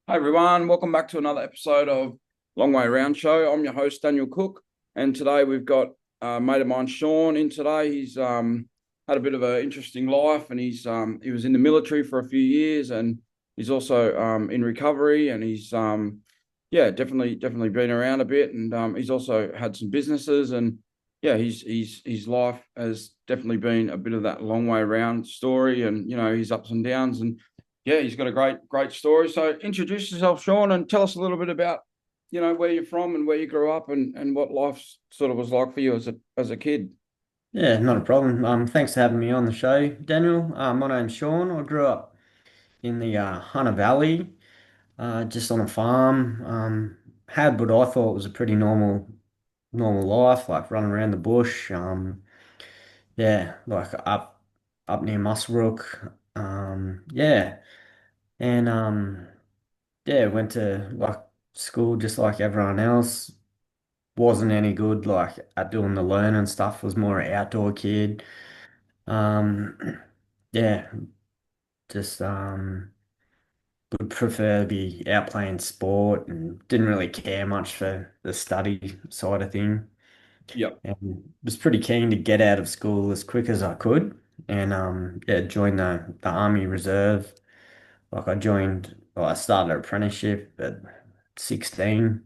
Hi everyone, welcome back to another episode of Long Way Round Show. I'm your host Daniel Cook, and today we've got a mate of mine, Sean, in today. He's had a bit of an interesting life, and he was in the military for a few years, and he's also in recovery, and he's yeah, definitely been around a bit, and he's also had some businesses, and yeah, his life has definitely been a bit of that long way round story, and his ups and downs, and yeah, he's got a great story. So introduce yourself, Sean, and tell us a little bit about, where you're from and where you grew up and what life sort of was like for you as a kid. Yeah, not a problem. Thanks for having me on the show, Daniel. My name's Sean. I grew up in the Hunter Valley, just on a farm. Had what I thought was a pretty normal life, like running around the bush. Yeah, like up near Muswellbrook. Yeah, and yeah, went to like school just like everyone else. Wasn't any good like at doing the learning stuff. Was more an outdoor kid. Um, yeah, just would prefer to be out playing sport and didn't really care much for the study side of thing. Yep. And was pretty keen to get out of school as quick as I could. And yeah, join the Army Reserve. Like I started an apprenticeship at 16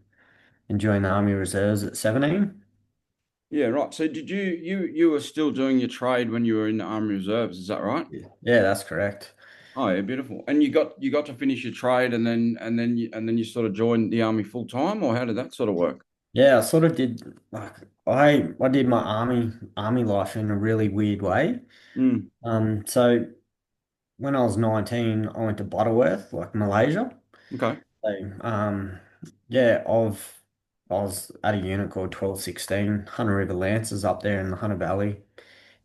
and joined the Army Reserves at 17. Yeah, right. So did you were still doing your trade when you were in the Army Reserves, is that right? Yeah, that's correct. Oh, yeah, beautiful. And you got to finish your trade and then you sort of joined the army full time, or how did that sort of work? Yeah, I sort of did like I did my army life in a really weird way. Mm, So when I was 19, I went to Butterworth, like Malaysia. okay. So yeah, I was at a unit called 1216, Hunter River Lancers up there in the Hunter Valley,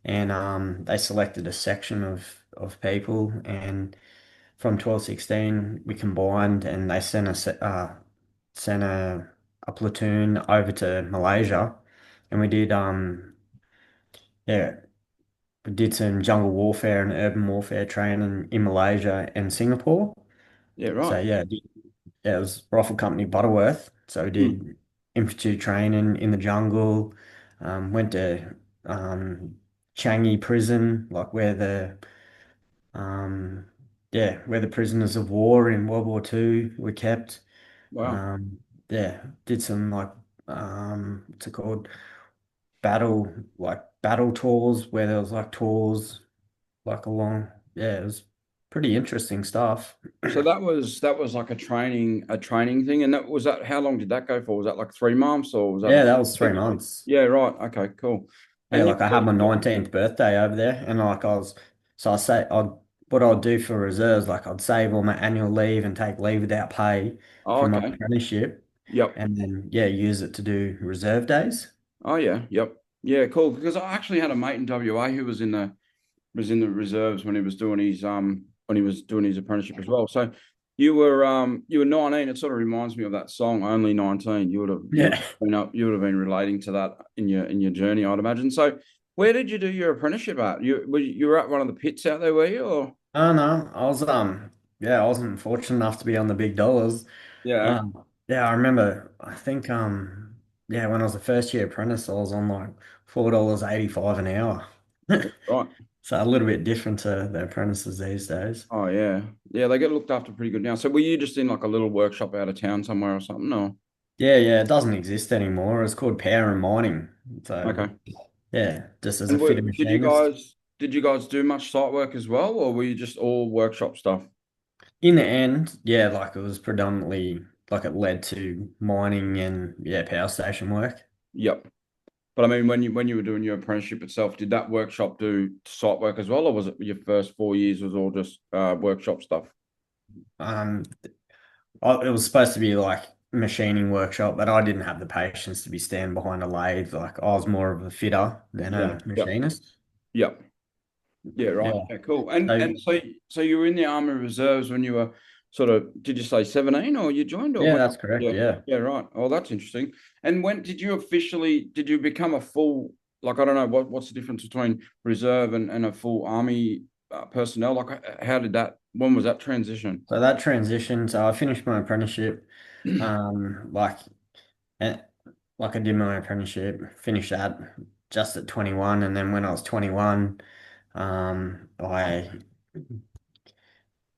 and they selected a section of people, and from 1216 we combined, and they sent a platoon over to Malaysia, and we did yeah, we did some jungle warfare and urban warfare training in Malaysia and Singapore. Yeah, So right. yeah, it was Rifle Company Butterworth. So we Mm, did infantry training in the jungle. Went to Changi prison, like um, where the prisoners of war in World War II were kept. wow. Um, yeah, did some like what's it called? Battle battle tours where there was like tours like along. Yeah, it was pretty interesting stuff. So that was like a training thing, and that how long did that go for? Was that like 3 months, or was that a Yeah, that was three week? months. Yeah, right. Okay, cool. Yeah, And you like I said, had my 19th birthday over there, and so what I'd do for reserves, like I'd save all my annual leave and take leave without pay oh, from my okay. apprenticeship, Yep. and then yeah, use it to do reserve days. Oh, yeah. Yep. Yeah, cool. Because I actually had a mate in WA who was in the reserves when he was doing his apprenticeship as well. So you were 19. It sort of reminds me of that song, Only 19. Yeah. You would have been relating to that in your journey, I'd imagine. So where did you do your apprenticeship at? You were at one of the pits out there, were you? Or Oh no, I wasn't fortunate enough to be on the big dollars. yeah, Yeah, I remember. I think yeah, when I was a first year apprentice, I was on like $4.85 an hour. right. So a little bit different to the apprentices these days. Oh yeah. Yeah, they get looked after pretty good now. So were you just in like a little workshop out of town somewhere or something? No. Yeah, it doesn't exist anymore. It's called power and mining. So Okay. yeah, just as a And fitter did you machinist. guys did you guys do much site work as well, or were you just all workshop stuff? In the end, yeah, like it was predominantly like it led to mining and yeah, power station work. Yep. But I mean, when you were doing your apprenticeship itself, did that workshop do site work as well, or was it your first 4 years was all just workshop stuff? Um, it was supposed to be like machining workshop, but I didn't have the patience to be standing behind a lathe. Like I was more of a fitter than Yeah. a Yep. machinist. Yep. Yeah. Right. Yeah. Yeah. Cool. And So and so you were in the Army Reserves when you were sort of, did you say 17 or you joined, or yeah, when? that's correct. Yeah. Yeah. Yeah. Right. Oh, that's interesting. And when did you become a full, like, I don't know, what's the difference between reserve and a full army personnel? Like, how did that? When was that transition? So that transition, so I finished my apprenticeship, like, eh, like I did my apprenticeship, finished that just at 21, and then when I was 21,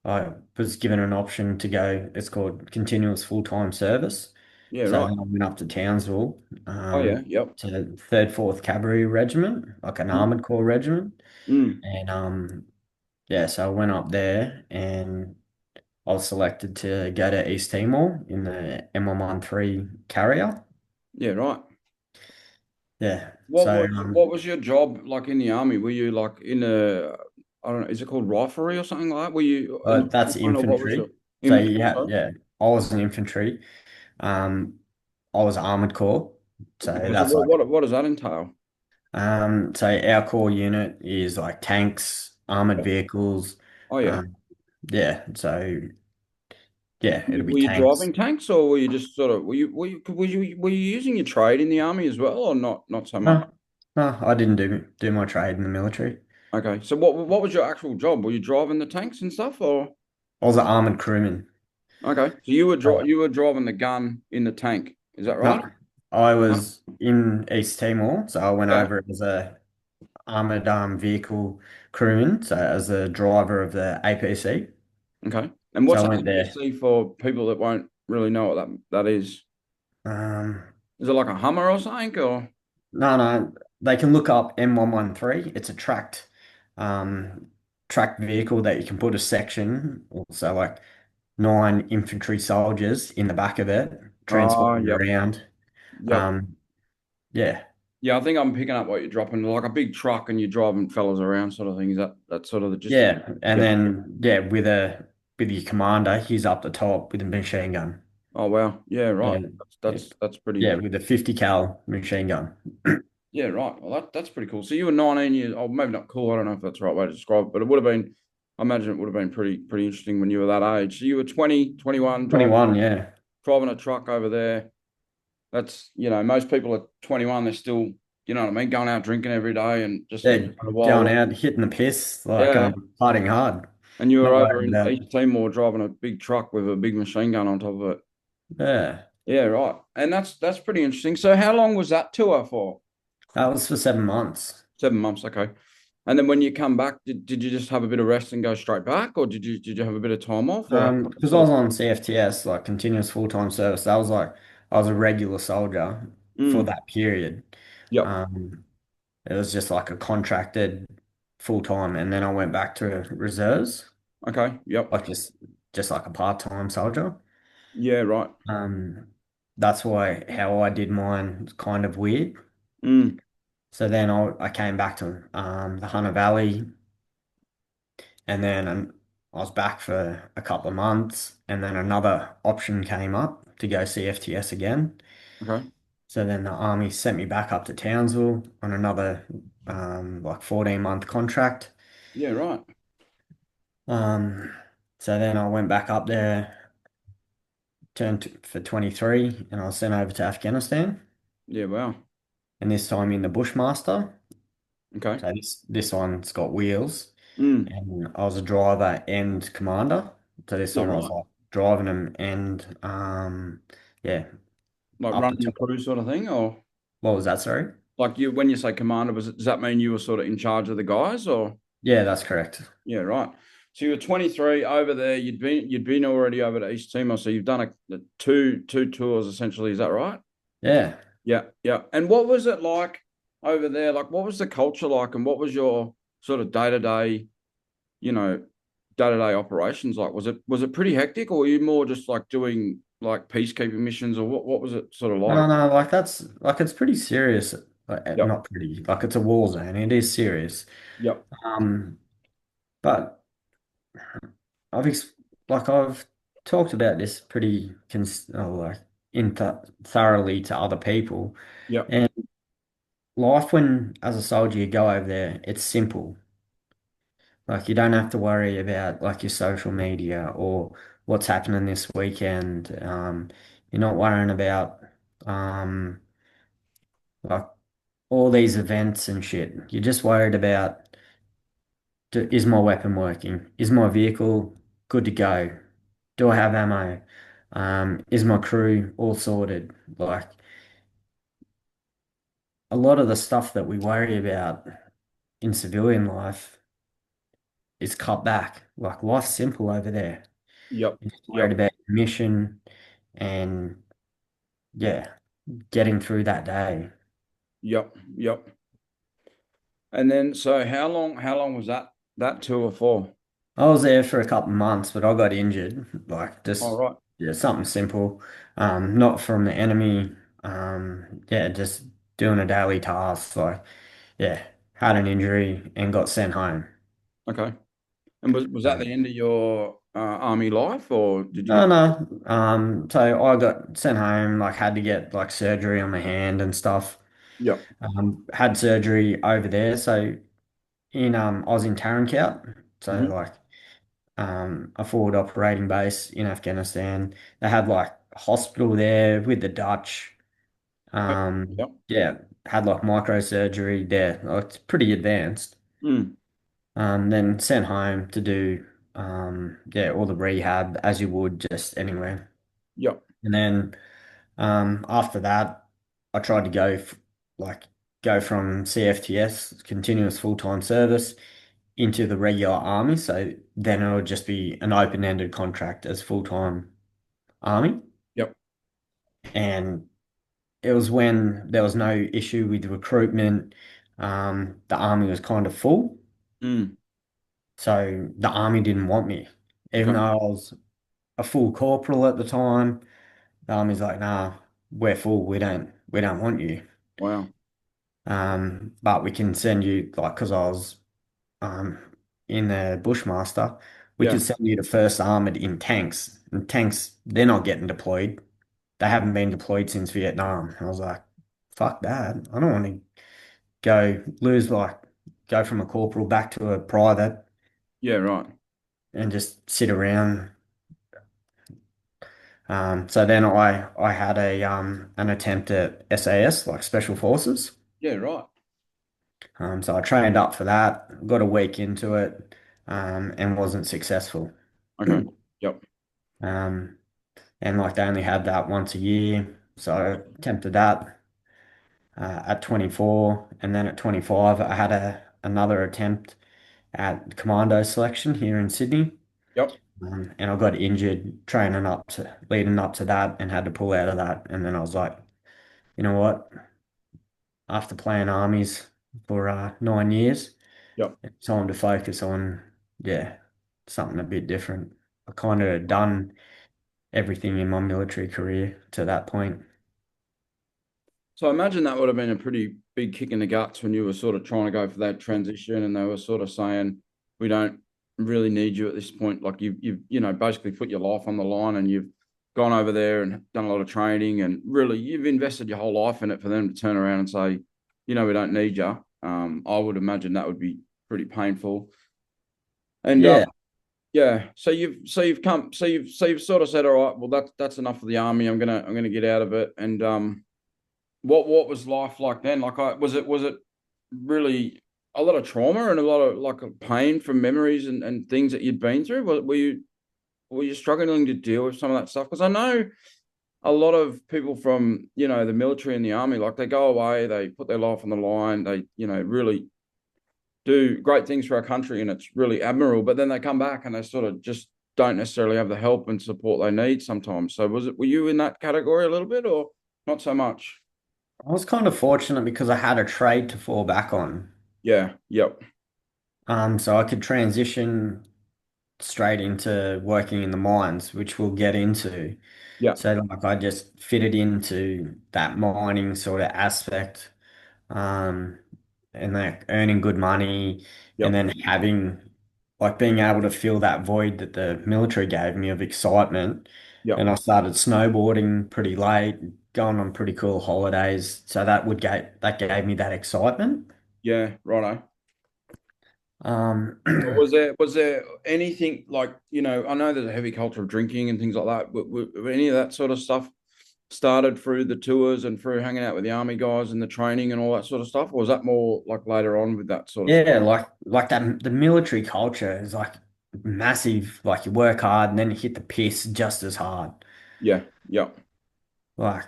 I was given an option to go. It's called continuous full-time service. Yeah, So right. then I went up to Townsville, Oh yeah, yep. to Third, Fourth Cavalry Regiment, like an Mm, armored corps regiment, mm. and yeah, so I went up there and I was selected to go to East Timor in the M113 carrier. Yeah, right. Yeah. What So was what was your job like in the army? Were you like in a, I don't know, is it called riflery or something like that? Were you in the that's front line or what was your infantry. So infantry? yeah, Sorry? yeah, I was an infantry. Um, I was armored corps. So Okay, so that's like what does that entail? so our core unit is like tanks, armored Yep. vehicles. Oh yeah. Yeah, so yeah, it'll be Were you tanks. driving tanks or were you just sort of were you using your trade in the army as well or not so much? No, no, I didn't do my trade in the military. Okay, so what was your actual job? Were you driving the tanks and stuff or? I was an armored crewman. Okay, so you were driving the gun in the tank. Is that right? No, I No? was in East Timor, so I went Yeah. over as a armored vehicle crewman, so as a driver of the APC. Okay. And So what's I the went there. APC for people that won't really know what that is? Um, Is it like a Hummer or something or? no, they can look up M113. It's a um, tracked vehicle that you can put a section, so like 9 infantry soldiers in the back of it, Oh, transported yep, around. yep. Um, yeah, Yeah, I think I'm picking up what you're dropping, like a big truck and you're driving fellas around sort of thing. Is that sort of the gist of it? yeah, and Yep. then yeah, with your commander, he's up the top with a machine gun. Oh wow. Yeah, right. Yeah, That's yeah, that's that's pretty. yeah, with a 50 cal machine gun. Yeah, right. Well, that's pretty cool. So you were 19 years old, maybe not cool. I don't know if that's the right way to describe it, but it would have been, I imagine it would have been pretty interesting when you were that age. So you were 20, 21, 21, yeah. driving a truck over there. That's, most people at 21, they're still, you know what I mean, going out drinking every day and just Yeah, enjoying the wild going life. out, hitting the piss, like Yeah. fighting hard. And you were Not over worried in about East Timor driving a big truck with a big machine gun on top of it. yeah. Yeah, right. And that's pretty interesting. So how long was that tour for? That was for 7 months. 7 months, okay. And then when you come back, did you just have a bit of rest and go straight back, or did you have a bit of time off, or Because I sort was of? on CFTS, like continuous full-time service, that was like I was a regular soldier for Mm, that period. yep. Um, it was just like a contracted full-time, and then I went back to reserves, Okay. Yep. like just like a part-time soldier. Yeah. Right. Um, that's why how I did mine was kind of weird. Mm, So then I came back to the Hunter Valley, and then I was back for a couple of months, and then another option came up to go CFTS again. okay. So then the army sent me back up to Townsville on another like 14-month contract. Yeah. Right. Um, so then I went back up there, for 23, and I was sent over to Afghanistan, Yeah. Wow. and this time in the Bushmaster. Okay. So this one's got wheels, Mm, and I was a driver and commander. So this yeah. time I was Right. like driving them and yeah, Like up the running the top. crew sort of thing, or What was that, sorry? like you when you say commander, does that mean you were sort of in charge of the guys, or? Yeah, that's correct. Yeah. Right. So you were 23 over there. You'd been already over to East Timor, so you've done two tours essentially. Is that right? Yeah. Yeah, yeah. And what was it like over there? Like, what was the culture like, and what was your sort of you know, day to day operations like? Was it pretty hectic, or were you more just like doing like peacekeeping missions, or what was it sort of like? No, like that's like it's pretty serious. Like, Yep, not pretty, like it's a war zone. It is serious. yep, Um, but I've ex like I've talked about this pretty like thoroughly to other people. yep, And life when as a soldier you go over there, it's simple. Like you don't have to worry about like your social media or what's happening this weekend. You're not worrying about um like all these events and shit. You're just worried about Is my weapon working? Is my vehicle good to go? Do I have ammo? Is my crew all sorted? Like a lot of the stuff that we worry about in civilian life is cut back. Like life's simple over there. Yep. You're just worried Yep. about your mission and yeah, getting through that day. Yep. Yep. And then, so how long was that tour for? I was there for a couple of months, but I got injured. Like All just right. yeah, something simple. Not from the enemy. Yeah, just doing a daily task. Like yeah, had an injury and got sent home. Okay. And was that the Um, end of your army life, or did you? no, no. So I got sent home. Like had to get like surgery on my hand and stuff. Yep. Had surgery over there. So in I was in Tarankout. So Hmm. like a forward operating base in Afghanistan. They had like a hospital there with the Dutch. Yep. Yeah, had like microsurgery there. Like, it's pretty advanced. Mm. Then sent home to do yeah, all the rehab as you would just anywhere. Yep. And then after that, I tried to like go from CFTS, continuous full-time service, into the regular army. So then it would just be an open-ended contract as full-time army. Yep. And it was when there was no issue with recruitment. The army was kind of full. Mm. So the army didn't want me. Even Okay. though I was a full corporal at the time, the army's like, nah, we're full. We don't want you. Wow. But we can send you like because I was um in the Bushmaster, we Yeah. could send you to first armored in tanks. And tanks, they're not getting deployed. They haven't been deployed since Vietnam. I was like, fuck that. I don't want to go from a corporal back to a private Yeah. Right. and just sit around. So then I had a an attempt at SAS, like Special Forces. Yeah. Right. So I trained up for that, got a week into it, and wasn't successful. Okay. Yep. Um, and like they only had that once a year, so I attempted that at 24, and then at 25 I had another attempt at commando selection here in Sydney. Yep. And I got injured training up to leading up to that and had to pull out of that. And then I was like, you know what? After playing armies for 9 years, Yep. it's time to focus on, yeah, something a bit different. I kind of done everything in my military career to that point. So I imagine that would have been a pretty big kick in the guts when you were sort of trying to go for that transition, and they were sort of saying, "We don't really need you at this point." Like you've basically put your life on the line, and you've gone over there and done a lot of training, and really you've invested your whole life in it for them to turn around and say, "We don't need you." I would imagine that would be pretty painful. And Yeah, yeah, so you've sort of said, "All right, well that's enough of the army. I'm gonna get out of it." And what was life like then? Like, was it really a lot of trauma and a lot of like pain from memories and things that you'd been through? Were you struggling to deal with some of that stuff? Because I know a lot of people from the military and the army, like they go away, they put their life on the line, they really do great things for our country, and it's really admirable. But then they come back and they sort of just don't necessarily have the help and support they need sometimes. So were you in that category a little bit, or not so much? I was kind of fortunate because I had a trade to fall back on. Yeah. Yep. So I could transition straight into working in the mines, which we'll get into. Yeah. So like I just fitted into that mining sort of aspect, um, and like earning good money, and Yep. then having like being able to fill that void that the military gave me of excitement. Yep. And I started snowboarding pretty late, going on pretty cool holidays. So that gave me that excitement. Yeah. Righto. Um, Was there anything like I know there's a heavy culture of drinking and things like that. Were any of that sort of stuff started through the tours and through hanging out with the army guys and the training and all that sort of stuff, or was that more like later on with that sort of stuff? Yeah, like that the military culture is like massive. Like you work hard and then you hit the piss just as hard. Yeah, yeah, Like,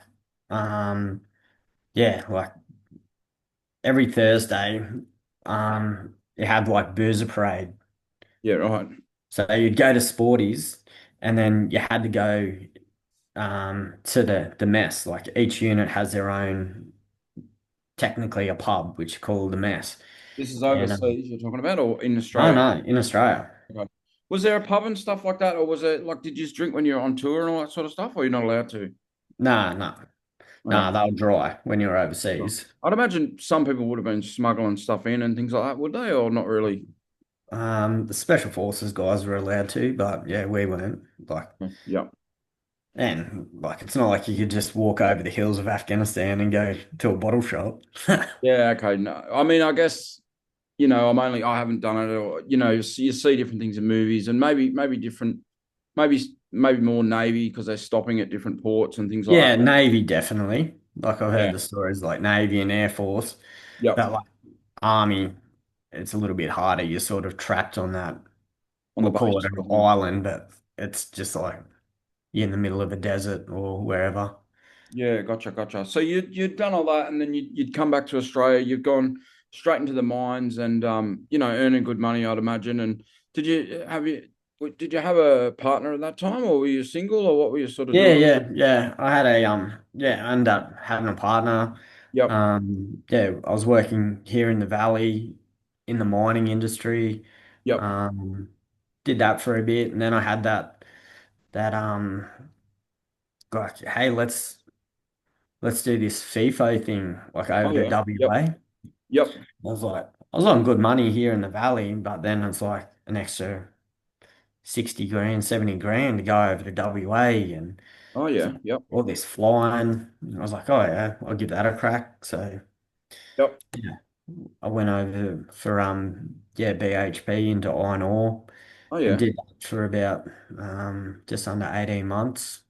um, yeah, like every Thursday, you had like boozer parade. yeah, right. So you'd go to Sporties and then you had to go to the mess. Like each unit has their own, technically a pub, which you call the mess. This is And overseas you're talking about, or in no, Australia? no, in Australia. Okay. Was there a pub and stuff like that, or was it like did you just drink when you're on tour and all that sort of stuff, or you're not allowed to? No, no, Okay. no, they'll dry when you're Sure. overseas. I'd imagine some people would have been smuggling stuff in and things like that, would they, or not really? The special forces guys were allowed to, but yeah, we weren't. Like, Yeah. and like, it's not like you could just walk over the hills of Afghanistan and go to a bottle shop. Yeah. Okay. No, I mean, I guess I haven't done it, or you see different things in movies, and maybe different, maybe more Navy because they're stopping at different ports and things like Yeah, that. Navy definitely. Like I've heard Yeah. the stories like Navy and Air Force, Yep. but like Army, it's a little bit harder. You're sort of trapped on that, On the we'll call base it an sort of thing. island, but it's just like you're in the middle of a desert or wherever. Yeah, gotcha. So you'd done all that, and then you'd come back to Australia. You've gone straight into the mines, and earning good money, I'd imagine. And did you have you did you have a partner at that time, or were you single, or what were you sort of Yeah, doing? yeah. I had a yeah, I ended up having a partner. Yep, Yeah, I was working here in the valley in the mining industry. yep. Um, did that for a bit, and then I had that like, hey, let's do this FIFO thing like Oh over to yeah, yep, WA. I yep. was like, I was on good money here in the valley, but then it's like an extra 60 grand, 70 grand to go over to WA and Oh so yeah, yep, all this flying. I was like, oh yeah, I'll give that a crack. So yep. yeah, I went over for yeah, BHP into iron ore Oh and yeah, did that for about just under 18 months.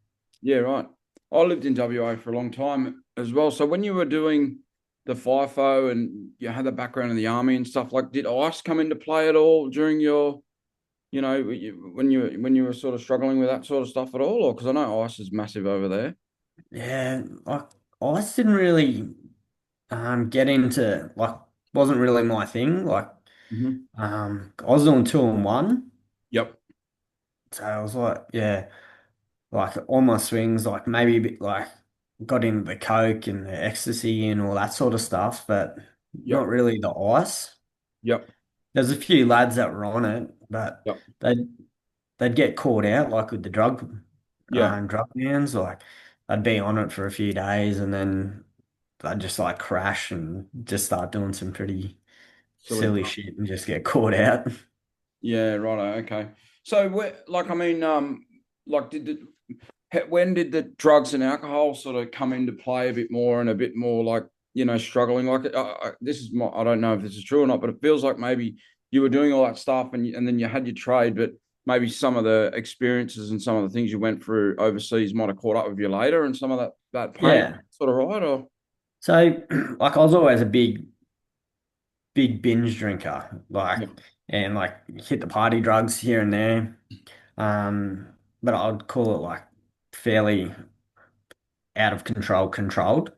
yeah. Right. I lived in WA for a long time as well. So when you were doing the FIFO and you had the background in the army and stuff, like, did ICE come into play at all during your when you were sort of struggling with that sort of stuff at all, or because I know ice is massive over there. Yeah, I just didn't really get into like wasn't really my thing. Like I was doing 2-on-1. Yep, So I was like, yeah, like all my swings, like maybe a bit like got into the coke and the ecstasy and all that sort of stuff, but not yep, really the ice. yep, There's a few lads that were on it, but yep, they'd they'd get caught out like with the yeah. drug bans. Like I'd be on it for a few days and then I'd just like crash and just start doing some pretty Silly silly stuff. shit and just get caught out. Yeah, right. Okay. So, like, I mean, like, when did the drugs and alcohol sort of come into play a bit more and a bit more like struggling? Like, this is I don't know if this is true or not, but it feels like maybe you were doing all that stuff and then you had your trade, but maybe some of the experiences and some of the things you went through overseas might have caught up with you later, and some of that pain, Yeah. sort of right, or So like I was always a big binge drinker, like, yeah, and like hit the party drugs here and there. But I'd call it like fairly out of controlled.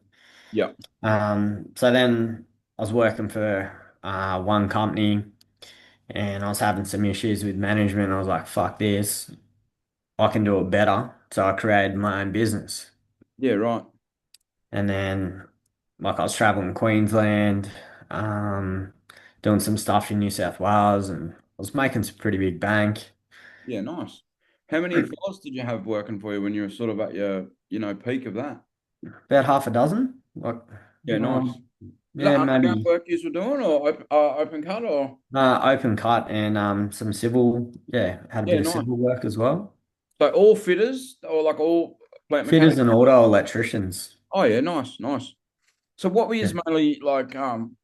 yeah, So then I was working for one company and I was having some issues with management. I was like, fuck this, I can do it better. So I created my own business. yeah, right, And then like I was traveling Queensland, um, doing some stuff in New South Wales and I was making some pretty big bank. yeah, nice. How many fellas did you have working for you when you were sort of at your peak of that? About half a dozen. Like, Yeah, nice. Is that yeah, underground maybe work you were doing, or open cut, or open cut and some civil. Yeah, had a yeah, bit of nice. civil work as well. So all fitters, or like all plant Fitters mechanics? and auto electricians. Oh yeah, nice. So what we is Yeah. mainly like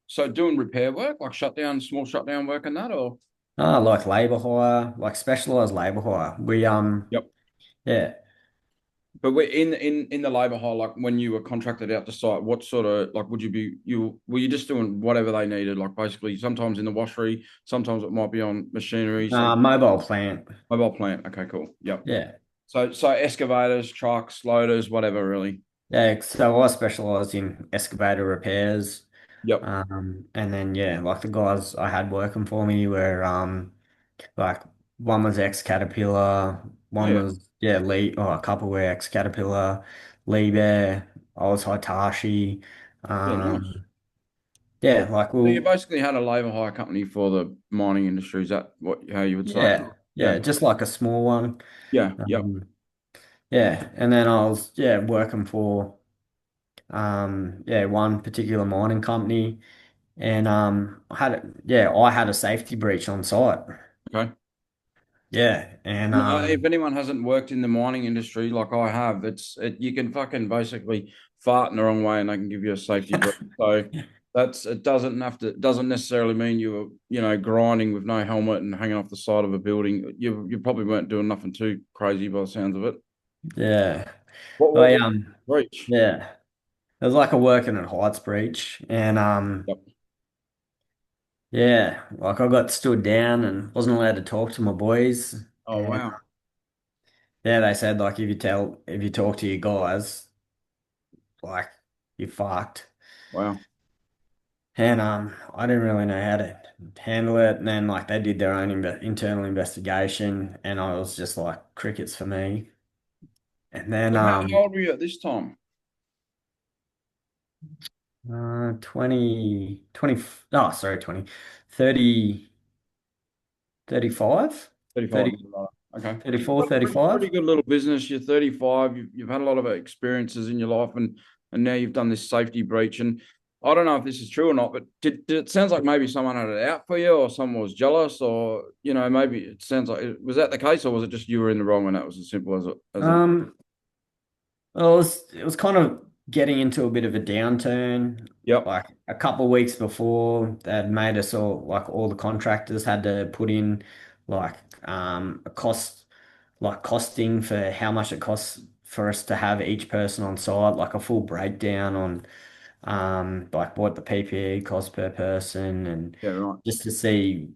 so doing repair work, like shutdown, small shutdown work and that, or Like labor hire, like specialized labor hire. We yep, yeah, But we in the labour hire, like when you were contracted out to site, what sort of like would you be you were you just doing whatever they needed? Like basically, sometimes in the washery, sometimes it might be on machinery, some Mobile plant. mobile plant. Okay, cool. Yep. Yeah. So excavators, trucks, loaders, whatever, really. Yeah, so I specialised in excavator repairs. Yep. And then yeah, like the guys I had working for me were like one was ex-Caterpillar, Oh one yeah. was yeah, Lee or a couple were ex-Caterpillar, Lee Bear, I was Hitachi. Yeah, nice. Um yeah, like So you well basically had a labour hire company for the mining industry. Is that what how you would say? yeah, Yeah. yeah, just like a small one. Yeah. Yep. Um yeah, and then I was yeah, working for yeah, one particular mining company. And I had a safety breach on site. Okay. Yeah, and No, if anyone hasn't worked in the mining industry like I have, you can fucking basically fart in the wrong way and they can give you a safety brief. So that's it doesn't necessarily mean you were, grinding with no helmet and hanging off the side of a building. You probably weren't doing nothing too crazy by the sounds of it. yeah, What I was the breach? yeah, it was like a working at heights breach, and Yep. yeah, like I got stood down and wasn't allowed to talk to my boys, Oh and wow. yeah, they said like if you talk to your guys, like you fucked. Wow. And I didn't really know how to handle it. And then like they did their own internal investigation, and I was just like crickets for me. And then So how old were you at this time? 20 20 oh sorry 20 30 35 35. 30 Okay. 34 Got a pretty 35. good little business. You're 35. You've had a lot of experiences in your life, and now you've done this safety breach. And I don't know if this is true or not, but did it sounds like maybe someone had it out for you, or someone was jealous, or maybe it sounds like was that the case, or was it just you were in the wrong and that was as simple as it? um well, it was kind of getting into a bit of a downturn. Yep. Like a couple of weeks before, they'd made us all the contractors had to put in like a costing for how much it costs for us to have each person on site, like a full breakdown on like what the PPE costs per person, and Yeah. Right. just to see,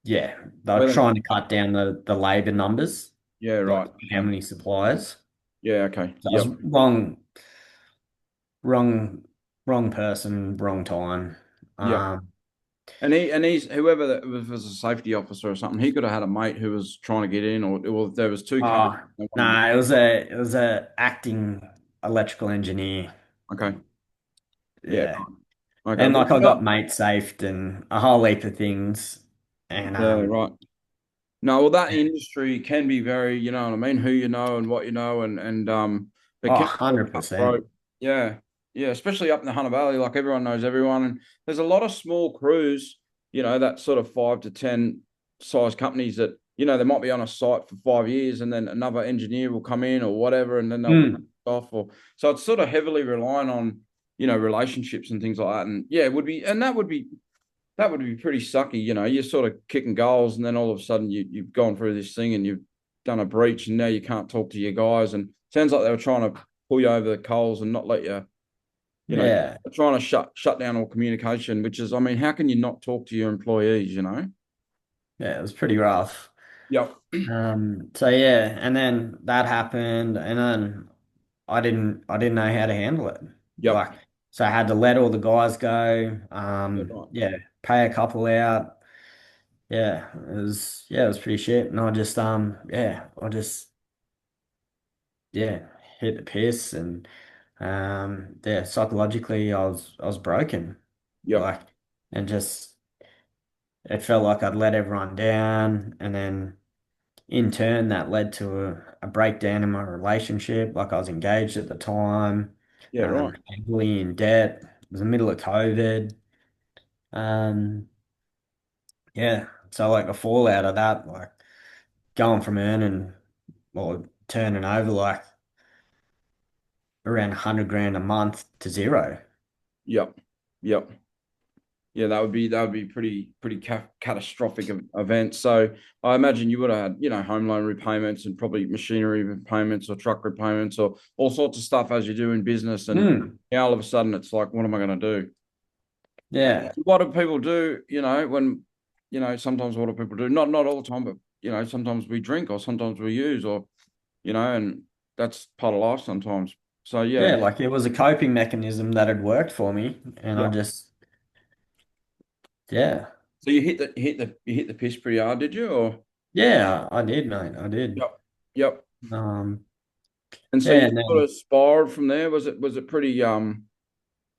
yeah, they're Whether, trying to cut down the labor numbers, yeah. like Right. how Okay. many suppliers. Yeah. Okay. So I was Yep. wrong, wrong person, wrong time. Yep. Um, And he's whoever that was a safety officer or something. He could have had a mate who was trying to get in, or there was two coming. oh They no, wanted to get. it was a acting electrical engineer. Okay. Yeah. Yeah. Okay. And Well, like I got mate safed and a whole heap of things. And yeah. Right. No, well, that industry can be very, you know what I mean, who you know and what you know, and it oh, can be very 100%. cutthroat. Yeah, yeah, especially up in the Hunter Valley, like everyone knows everyone, and there's a lot of small crews, that sort of 5 to 10 size companies that they might be on a site for 5 years, and then another engineer will come in or whatever, and then they'll be Mm. off, or so it's sort of heavily relying on relationships and things like that, and yeah, it would be, and that would be pretty sucky. You're sort of kicking goals, and then all of a sudden you've gone through this thing and you've done a breach, and now you can't talk to your guys. And it sounds like they were trying to pull you over the coals and not let you, you know, Yeah. trying to shut down all communication. Which is, I mean, how can you not talk to your employees? Yeah, it was pretty rough. Yep. So yeah, and then that happened, and then I didn't know how to handle it. Yep. Like, so I had to let all the guys go. Yeah, right. Yeah, pay a couple out. Yeah, it was pretty shit. And I just yeah, hit the piss, and yeah, psychologically I was broken. Yep. Like, and just it felt like I'd let everyone down, and then in turn that led to a breakdown in my relationship. Like I was engaged at the time, Yeah, right. heavily in debt. It was the middle of COVID. Um, yeah, so like the fallout of that, like going from earning or turning over like around 100 grand a month to zero. Yep. Yep. Yeah, that would be pretty catastrophic event. So I imagine you would have had, home loan repayments and probably machinery repayments or truck repayments or all sorts of stuff as you do in business. And Mm, now all of a sudden it's like, what am I going to do? And yeah. what do people do? When sometimes what do people do? Not all the time, but sometimes we drink or sometimes we use or and that's part of life sometimes. So yeah, Yeah, like it was a coping mechanism that had worked for me. And I yeah. just, yeah. So you hit the piss pretty hard, did you? Or Yeah, I did, mate. I did. yep, yep. Um, And so yeah, you and sort then of spiraled from there. Was it pretty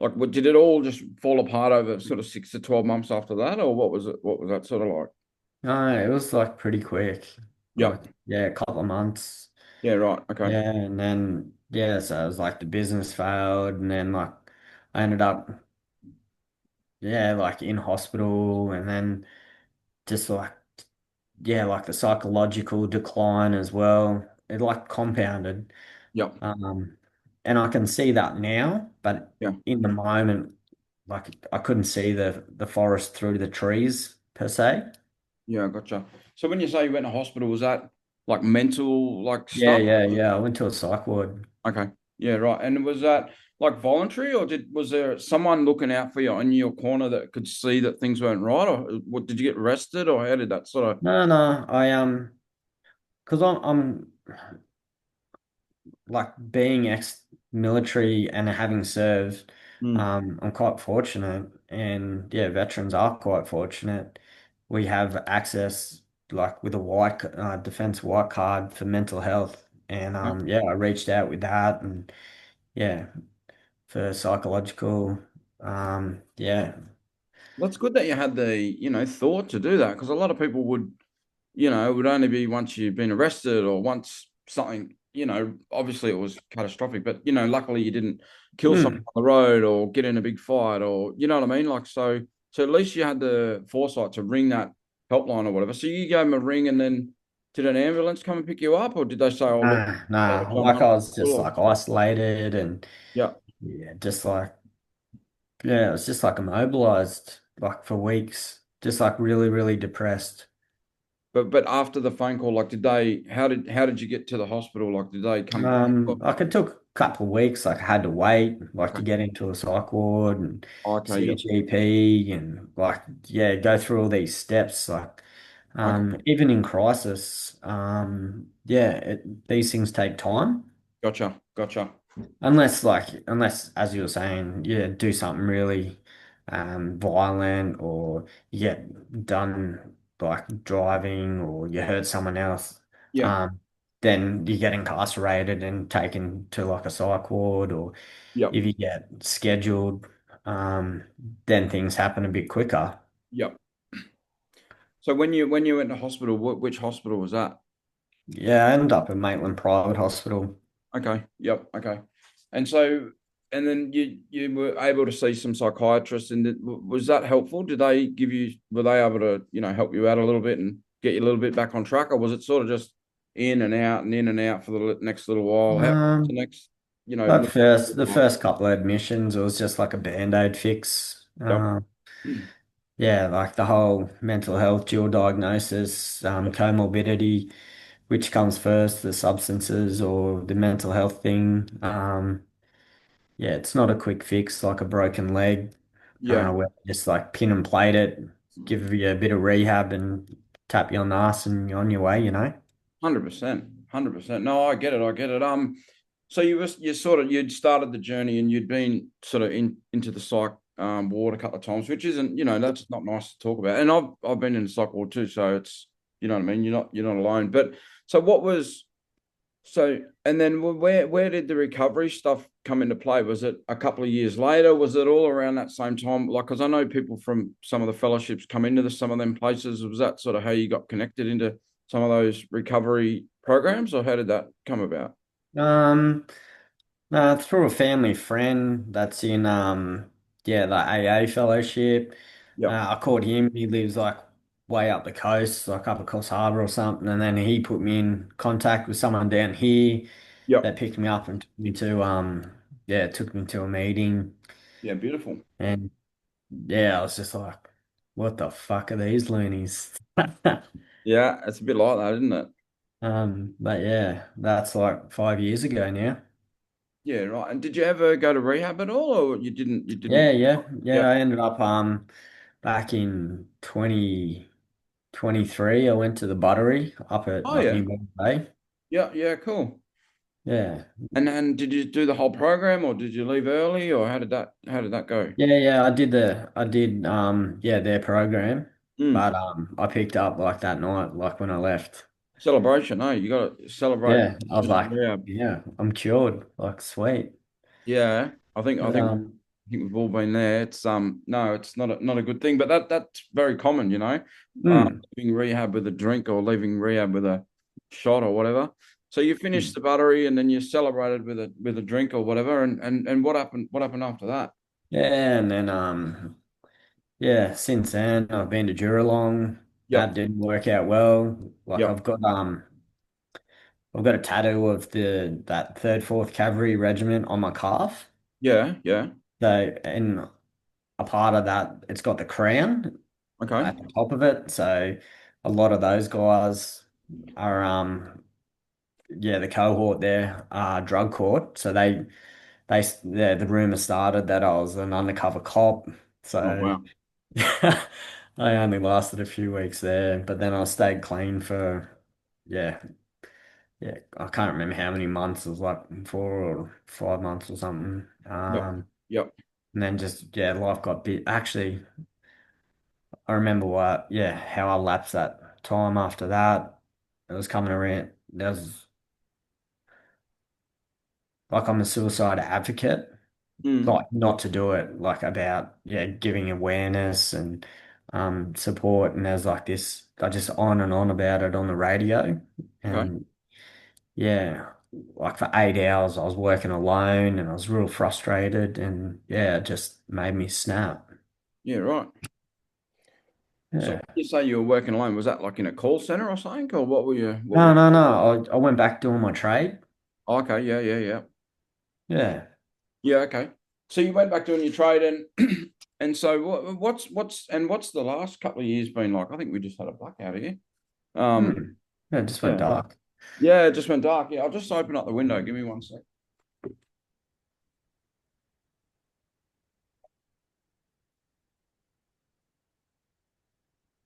like did it all just fall apart over sort of 6 to 12 months after that, or what was it? What was that sort of like? no, it was like pretty quick. Like, Yep. yeah, a couple of months. Yeah. Right. Okay. Yeah, and then yeah, so it was like the business failed, and then like I ended up, yeah, like in hospital, and then just like, yeah, like the psychological decline as well. It like compounded. Yep. Um, and I can see that now, but Yeah. in the moment, like I couldn't see the forest through the trees per se. Yeah. Gotcha. So when you say you went to hospital, was that like mental like Yeah, stuff? yeah, yeah. I went to a psych ward. Okay. Yeah. Right. And was that like voluntary, or was there someone looking out for you in your corner that could see that things weren't right, or what? Did you get arrested, or how did that sort of? No, no, because I'm like being ex-military and having served, Hmm. I'm quite fortunate, and yeah, veterans are quite fortunate. We have access like with a defense white card for mental health, and Yeah. yeah, I reached out with that, and yeah, for psychological, yeah, Well, it's good that you had the thought to do that, because a lot of people would it would only be once you've been arrested or once something, obviously it was catastrophic, but, luckily you didn't kill someone mm, on the road or get in a big fight or, you know what I mean? Like, so at least you had the foresight to ring that helpline or whatever. So you gave them a ring and then did an ambulance come and pick you up, or did they say, oh, look, nah, jump like on? I was just Or, like isolated and yeah. yeah, just like. Yeah, it was just like immobilized, like for weeks, just like really, really depressed. But after the phone call, like, how did you get to the hospital? Like, did they come? Oh, Like it took a couple of weeks. Like I had to wait, like to okay. get into a psych ward and Okay. see a Yep. GP and like yeah, go through all these steps. Like Okay. even in crisis, yeah, these things take time. Gotcha. Gotcha. Unless, as you were saying, yeah, do something really violent or you get done like driving or you hurt someone else, Yeah. um, then you get incarcerated and taken to like a psych ward, or Yep. if you get scheduled, um, then things happen a bit quicker. Yep. So when you went to hospital, which hospital was that? Yeah, I ended up at Maitland Private Hospital. Okay. Yep. Okay. And so, and then you were able to see some psychiatrists, and was that helpful? Were they able to help you out a little bit and get you a little bit back on track, or was it sort of just in and out and in and out for the next little while? How the Um, next, At first, the first couple of admissions, it was just like a band-aid fix. Yep. Yeah, like the whole mental health dual diagnosis, comorbidity, which comes first, the substances or the mental health thing. Yeah, it's not a quick fix like a broken leg, Yeah. where they just like pin and plate it, give you a bit of rehab and tap you on the ass and you're on your way, you know? 100%, 100%. No, I get it. I get it. So you'd started the journey and you'd been sort of into the psych ward a couple of times, which isn't, that's not nice to talk about. And I've been in the psych ward too, so it's, you know what I mean. You're not alone. But so what was so and then where did the recovery stuff come into play? Was it a couple of years later? Was it all around that same time? Like, because I know people from some of the fellowships come into some of them places. Was that sort of how you got connected into some of those recovery programs, or how did that come about? Um, No, through a family friend that's in yeah, the AA fellowship. Yep. I called him. He lives like way up the coast, like up at Coffs Harbour or something, and then he put me in contact with someone down here Yep. that picked me up and took me to a meeting. Yeah. Beautiful. yeah, I was just like, what the fuck are these loonies? Yeah, it's a bit like that, isn't it? But yeah, that's like 5 years ago now. Yeah, right. And did you ever go to rehab at all, or you didn't? You didn't. Yeah, yeah, yeah. Yep. I ended up back in 2023. I went to the Buttery Oh up yeah. near Bombay. Yeah, yeah, cool. Yeah, And then did you do the whole program, or did you leave early, or how did that go? yeah, yeah. I did yeah their program, Mm. but I picked up like that night, like when I left. Celebration, eh? You got to celebrate Yeah, I was finishing like, rehab. yeah, I'm cured. Like sweet. Yeah, I think I But think I think we've all been there. It's no, it's not a good thing, but that's very common, mm, leaving rehab with a drink or leaving rehab with a shot or whatever. So you finished the battery and then you celebrated with a drink or whatever, and what happened? What happened after that? yeah, and then yeah, since then I've been to Juralong. That Yep, didn't work out well. Like yep, I've got a tattoo of the that third, fourth cavalry regiment on my calf. yeah, yeah. So, and a part of that, it's got the crown Okay. at the top of it. So, a lot of those guys are, yeah, the cohort there are drug court. So the rumor started that I was an undercover cop. Oh So, wow. I only lasted a few weeks there, but then I stayed clean for, yeah, yeah, I can't remember how many months. It was like 4 or 5 months or something. Yep, yep. And then just yeah, life got bit. Actually, I remember how I lapsed that time after that. It was coming around. There was like I'm a suicide advocate. Mm. Like not to do it, like about yeah, giving awareness and support. And there's like this. I just on and on about it on the radio, Okay. and yeah, like for 8 hours, I was working alone and I was real frustrated. And yeah, it just made me snap. Yeah, right. So Yeah. you say you were working alone. Was that like in a call center or something, or what were you? What were No, you? no, no. I went back doing my trade. Oh, okay, yeah, yeah, yeah, Yeah. yeah. Okay. So you went back doing your trade, and and so what's the last couple of years been like? I think we just had a blackout here. Um, Hmm. Yeah, it just went yeah, dark. yeah. It just went dark. Yeah, I'll just open up the window. Give me one sec.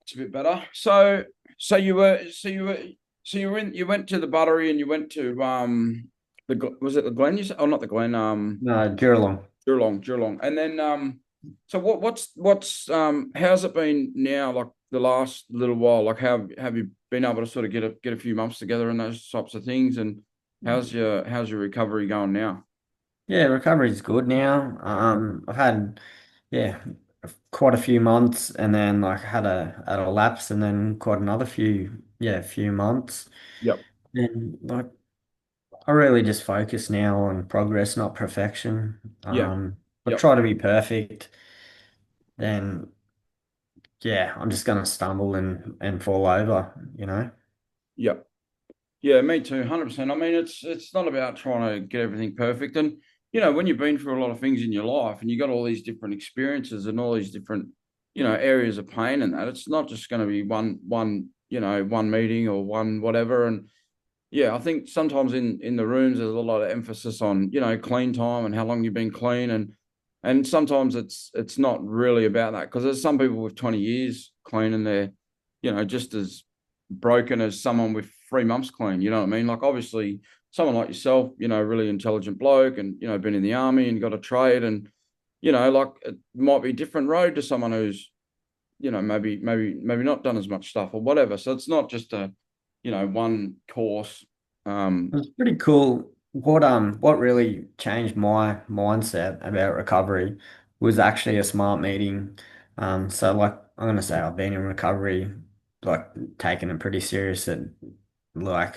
It's a bit better. So you went to the Buttery and you went to was it the Glen you said? Oh, not the Glen. No, Duralong. Geelong. And then so what's how's it been now, like the last little while? Like how have you been able to sort of get a few months together and those types of things? And how's your recovery going now? Yeah, recovery's good now. I've had yeah quite a few months, and then like had a lapse, and then quite another few months. Yep. And like I really just focus now on progress, not perfection. Yeah. I Yep. try to be perfect, then yeah, I'm just gonna stumble and fall over, you know. Yep. Yeah, me too, 100%. I mean, it's not about trying to get everything perfect. And when you've been through a lot of things in your life and you got all these different experiences and all these different, areas of pain and that, it's not just going to be one meeting or one whatever. And yeah, I think sometimes in the rooms there's a lot of emphasis on, clean time and how long you've been clean, and sometimes it's not really about that, because there's some people with 20 years clean and they're, just as broken as someone with 3 months clean. You know what I mean? Like obviously someone like yourself, really intelligent bloke and been in the army and got a trade, and like it might be a different road to someone who's, maybe not done as much stuff or whatever. So it's not just a, one course. It was pretty cool. What really changed my mindset about recovery was actually a smart meeting. So like I'm gonna say I've been in recovery, like taking it pretty serious at like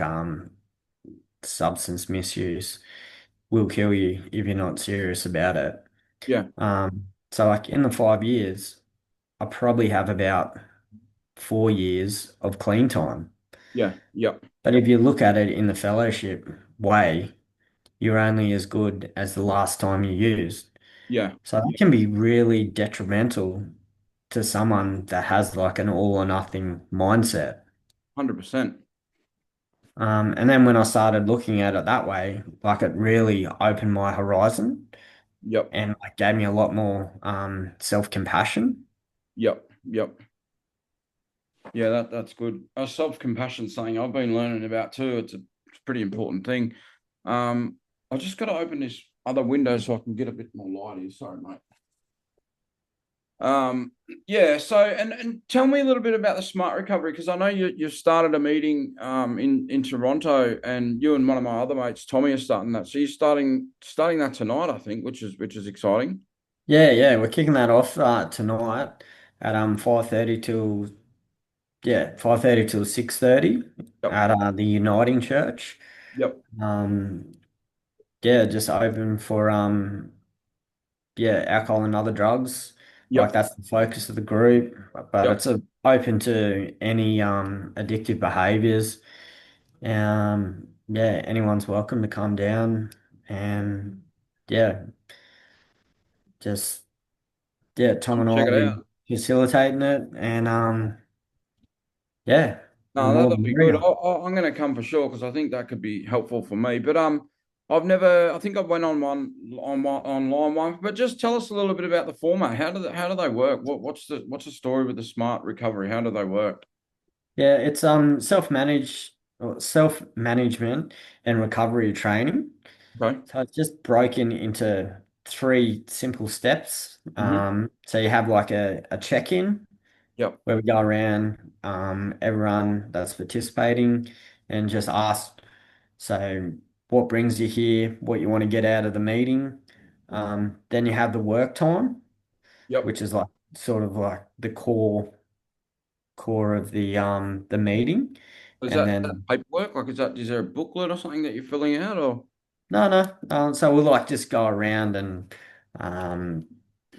substance misuse will kill you if you're not serious about it. Yeah, So like in the 5 years, I probably have about 4 years of clean time. yeah, yep, But if you look at it in the fellowship way, you're only as good as the last time you used. Yeah, So that can be really detrimental to someone that has like an all or nothing mindset. 100%. And then when I started looking at it that way, like it really opened my horizon Yep, and like gave me a lot more self-compassion. yep. Yeah, that's good. Self-compassion is something I've been learning about too. It's a pretty important thing. I just got to open this other window so I can get a bit more light here. Sorry, mate. Um, yeah. So, and tell me a little bit about the smart recovery because I know you've started a meeting in Toronto, and you and one of my other mates, Tommy, are starting that. So you're starting that tonight, I think, which is exciting. Yeah, we're kicking that off tonight at 5:30 till 5:30 till 6:30 Yep. at the Uniting Church. Yep. Um, yeah, just open for alcohol and other drugs. Like Yep. that's the focus of the group, but Yep. it's open to any addictive behaviors. Anyone's welcome to come down and yeah, just Tom Come and I check will it be out. facilitating it and the No, more the that'd be good. merrier. I'm going to come for sure because I think that could be helpful for me. But I've never. I think I went on one online one. But just tell us a little bit about the format. How do they work? What's the story with the smart recovery? How do they work? Yeah, it's self-management and recovery training. Okay. So it's just broken into three simple steps. Mm-hmm. So you have like a check-in Yep. where we go around everyone that's participating and just ask, so what brings you here, what you want to get out of the meeting. Then you have the work time, Yep. which is like sort of like the core of the meeting. Is And that then paperwork? Like, is there a booklet or something that you're filling out, or? no. So we'll like just go around and um,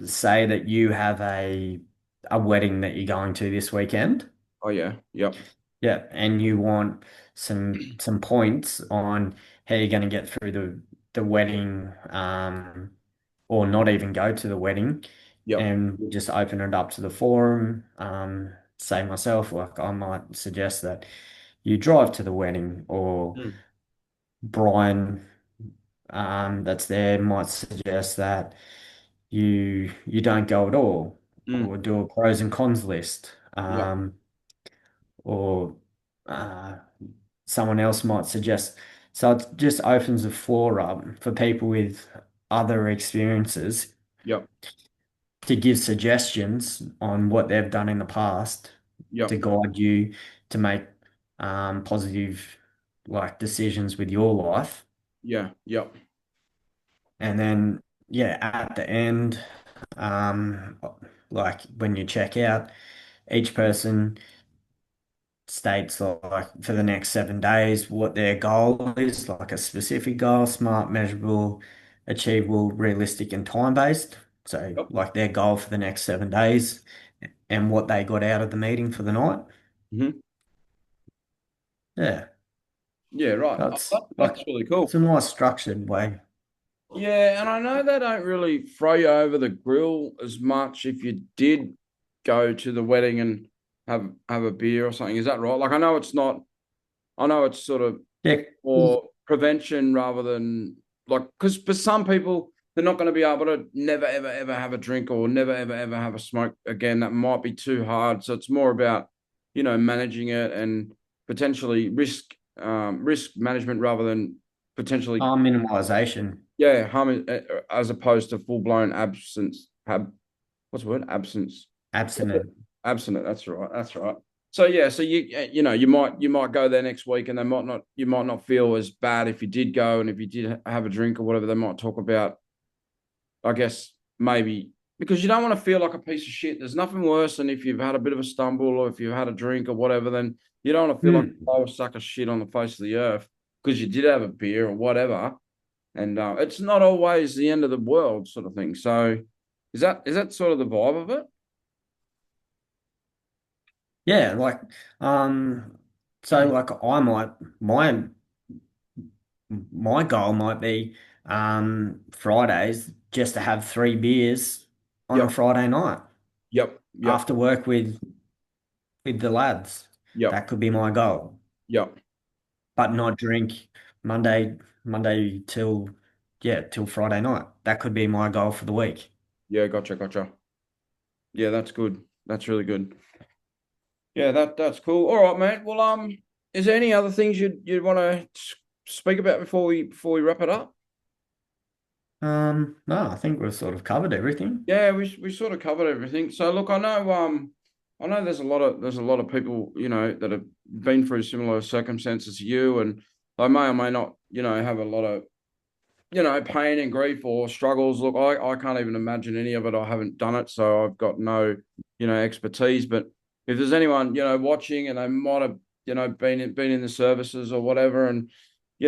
say that you have a wedding that you're going to this weekend. Oh yeah. Yep. Yeah, and you want some points on how you're going to get through the wedding, or not even go to the wedding, Yep. and we just open it up to the forum. Say myself, like I might suggest that you drive to the wedding, or Mm. Brian, that's there might suggest that you don't go at all, Mm. or do a pros and cons list, Yep. or uh, someone else might suggest. So it just opens the floor up for people with other experiences Yep. to give suggestions on what they've done in the past to Yep. guide you to make positive like decisions with your life. Yeah. Yep. And then at the end, um, like when you check out, each person states like for the next 7 days what their goal is, like a specific goal, smart, measurable, achievable, realistic, and time-based. So Yep. like their goal for the next 7 days and what they got out of the meeting for the night. Mm-hmm. Yeah, Yeah. Right. Oh, that's like that's really it's cool. a nice structured way. Yeah, and I know they don't really throw you over the grill as much if you did go to the wedding and have a beer or something. Is that right? Like I know it's sort of Yeah. for prevention rather than like because for some people they're not going to be able to never ever ever have a drink or never ever ever have a smoke again. That might be too hard. So it's more about, managing it and potentially risk management rather than potentially Minimalization, yeah, harm as opposed to full blown absence. What's the word? Absence. abstinent. Abstinent. That's right. That's right. So yeah, so you might go there next week, and they might not. You might not feel as bad if you did go, and if you did have a drink or whatever, they might talk about. I guess maybe because you don't want to feel like a piece of shit. There's nothing worse than if you've had a bit of a stumble or if you've had a drink or whatever. Then you don't want to feel like Hmm. a suck of shit on the face of the earth because you did have a beer or whatever, and it's not always the end of the world, sort of thing. So, is that sort of the vibe of it? Yeah, like so like I might my goal might be Fridays. just to have 3 beers on a Yep. Friday night Yep. Yep. after work with the lads. Yep. That could be my goal, Yep. but not drink Monday Monday till Friday night. That could be my goal for the week. Yeah. Gotcha. Gotcha. Yeah, that's good. That's really good. Yeah, that's cool. All right, mate. Well, is there any other things you'd want to speak about before we wrap it up? No, I think we've sort of covered everything. Yeah, we sort of covered everything. So look, I know there's a lot of people, that have been through similar circumstances to you, and they may or may not, have a lot of, pain and grief or struggles. Look, I can't even imagine any of it. I haven't done it, so I've got no, expertise. But if there's anyone, watching and they might have, been in the services or whatever, and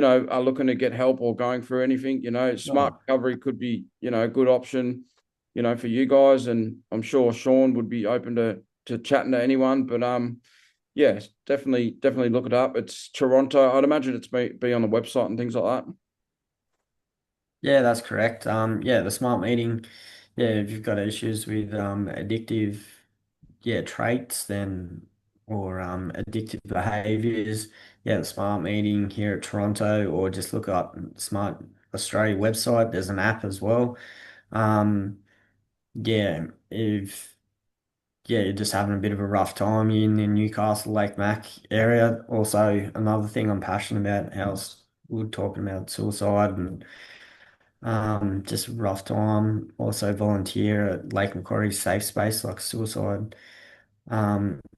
are looking to get help or going through anything, smart Oh, recovery could be, a good option, for you guys. And I'm sure Sean would be open to chatting to anyone. But yeah, definitely look it up. It's Toronto. I'd imagine it's be on the website and things like that. yeah, that's correct. Yeah, the smart meeting. Yeah, if you've got issues with addictive, yeah, traits, then or addictive behaviors, yeah, the smart meeting here at Toronto, or just look up Smart Australia website. There's an app as well. Um, yeah, if yeah, you're just having a bit of a rough time in the Newcastle Lake Mac area. Also, another thing I'm passionate about, we were talking about suicide and just a rough time. Also volunteer at Lake Macquarie Safe Space, like suicide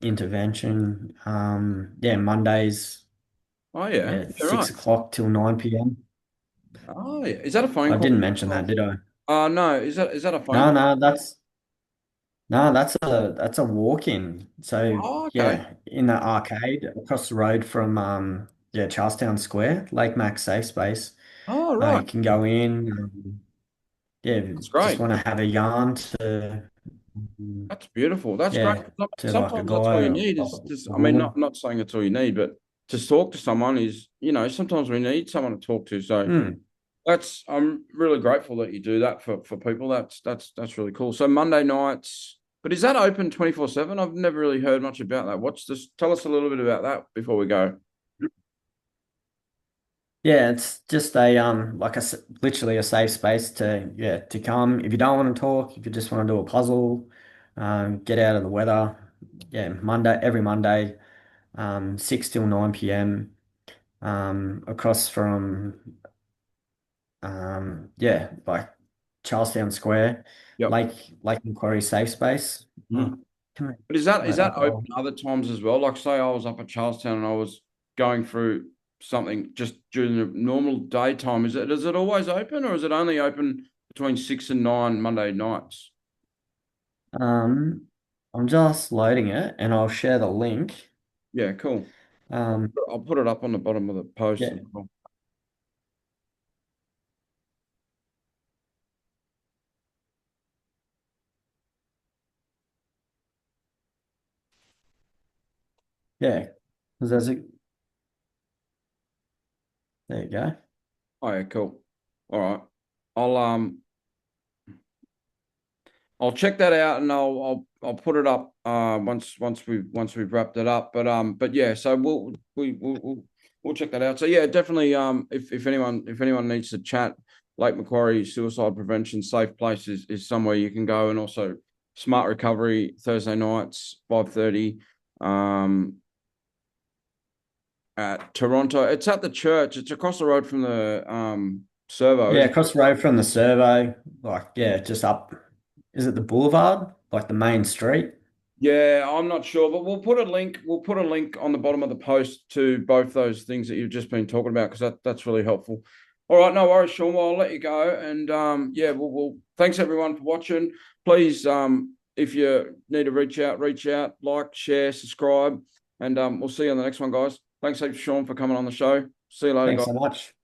intervention. Yeah, Mondays, Oh yeah, yeah, yeah, six right. o'clock till 9 p.m. Oh yeah, is that a phone I call? didn't mention that, did I? No, is that a phone No, call? no, that's a walk-in. So Oh, okay. yeah, in the arcade across the road from yeah, Charlestown Square, Lake Mac Safe Space. Oh right, You can go in, yeah, that's just great. want to have a yarn to That's beautiful. That's great. yeah, to like a Sometimes that's all guy you or need a is just. I mean, not woman. not saying it's all you need, but to talk to someone is. Sometimes we need someone to talk to. So Hmm. I'm really grateful that you do that for people. That's really cool. So Monday nights, but is that open 24/7? I've never really heard much about that. What's this? Tell us a little bit about that before we go. Yeah, it's just a literally a safe space to to come. If you don't want to talk, if you just want to do a puzzle, get out of the weather. Yeah, every Monday, 6 till 9 p.m. Across from yeah, like Charlestown Square, Yep. Lake Lake Macquarie Safe Space. Mhm. Can I But is that that open goal? other times as well? Like say I was up at Charlestown and I was going through something just during the normal daytime. Is it always open or is it only open between 6 and 9 Monday nights? Um, I'm just loading it, and I'll share the link. Yeah, cool. Um, I'll put it up on the bottom of the post as yeah, well. yeah, because there you go. Oh yeah, cool. All right. I'll um I'll check that out and I'll put it up once we've wrapped it up. But yeah, so we'll check that out. So yeah, definitely if anyone needs to chat, Lake Macquarie Suicide Prevention Safe Place is somewhere you can go, and also Smart Recovery Thursday nights 5:30 um at Toronto. It's at the church. It's across the road from the servo, Yeah, isn't it? across the road from the servo, like yeah, just up. Is it the boulevard, like the main street? Yeah, I'm not sure, but we'll put a link. We'll put a link on the bottom of the post to both those things that you've just been talking about because that's really helpful. All right, no worries, Sean. Well, I'll let you go, and yeah, we'll thanks everyone for watching. Please, if you need to reach out, like, share, subscribe, and we'll see you on the next one, guys. Thanks, heaps, Sean, for coming on the show. See you later, Thanks so guys. much.